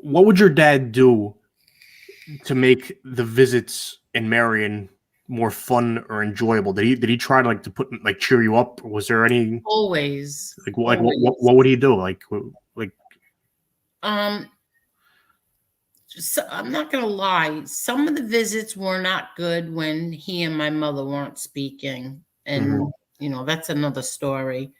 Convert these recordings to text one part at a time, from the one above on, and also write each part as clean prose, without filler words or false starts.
what would your dad do to make the visits in Marion more fun or enjoyable? Did he try to to put cheer you up? Was there any Always, what always. would he do? Like Um, so I'm not gonna lie. Some of the visits were not good when he and my mother weren't speaking, mhm, and that's another story.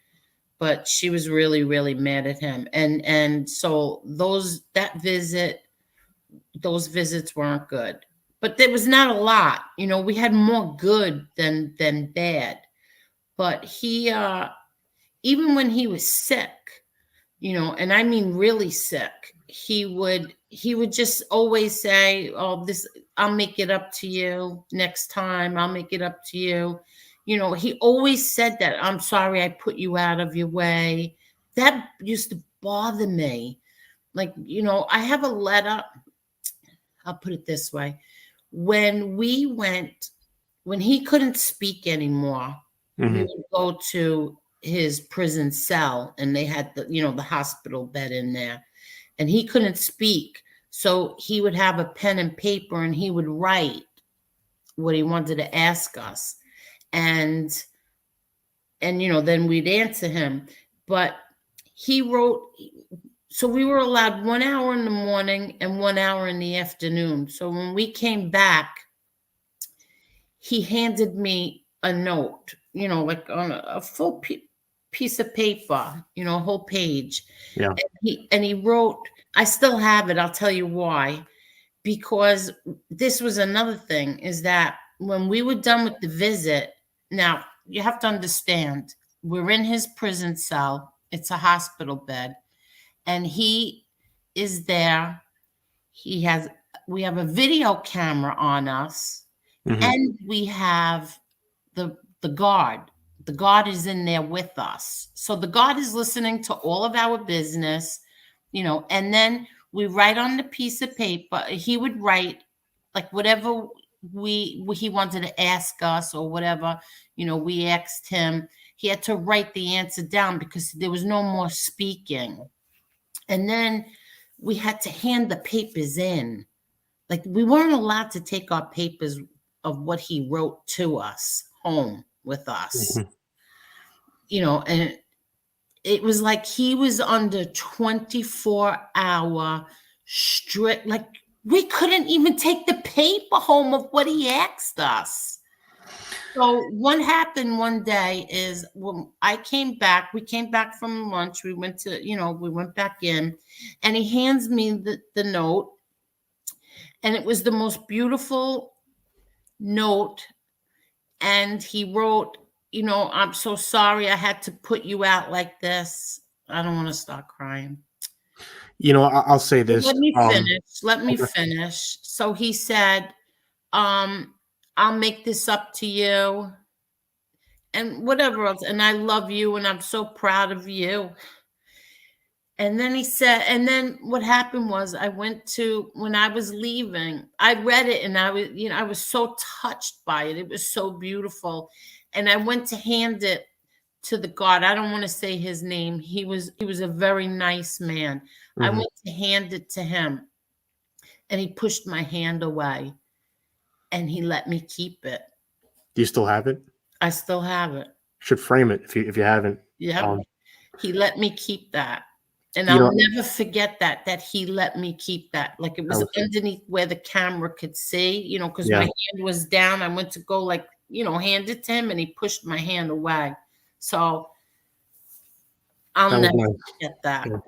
But she was really, really mad at him, and so those visits weren't good. But there was not a lot. We had more good than bad. But he, even when he was sick, and I mean really sick, he would just always say, "Oh, this I'll make it up to you next time. I'll make it up to you." He always said that. "I'm sorry I put you out of your way." That used to bother me. I have a letter. I'll put it this way. When he couldn't speak anymore, we mhm. would go to his prison cell, and they had the hospital bed in there, and he couldn't speak. So he would have a pen and paper, and he would write what he wanted to ask us. And then we'd answer him. But he wrote, so we were allowed 1 hour in the morning and 1 hour in the afternoon. So when we came back, he handed me a note, like on a full piece of paper, a whole page. Yeah. And he wrote, I still have it. I'll tell you why. Because this was another thing, is that when we were done with the visit, now you have to understand, we're in his prison cell. It's a hospital bed. And he is there. We have a video camera on us, Mhm. and we have the guard. The guard is in there with us. So the guard is listening to all of our business, and then we write on the piece of paper. He would write like whatever he wanted to ask us, or whatever, we asked him. He had to write the answer down because there was no more speaking. And then we had to hand the papers in. Like, we weren't allowed to take our papers of what he wrote to us home with us, Mhm. and it was like he was under 24-hour strict, like we couldn't even take the paper home of what he asked us. So what happened one day is, when we came back from lunch, we went back in, and he hands me the note, and it was the most beautiful note. And he wrote, "I'm so sorry I had to put you out like this." I don't want to start crying. I'll say this. Let me finish. Let me Okay. finish. So he said, um, "I'll make this up to you," and whatever else. "And I love you, and I'm so proud of you." And then he said, and then what happened was, when I was leaving, I read it, and I was so touched by it. It was so beautiful. And I went to hand it to the guard. I don't want to say his name. He was a very nice man. I Mhm. went to hand it to him, and he pushed my hand away, and he let me keep it. Do you still have it? I still have it. Should frame it if you haven't. Yep. Um, He let me keep that. And you I'll know, never forget that he let me keep that. Like, it I was was underneath where the camera could see, because my yeah. hand was down. I went to go, like, hand it to him, and he pushed my hand away. So I'll That was never nice. forget that. Yeah.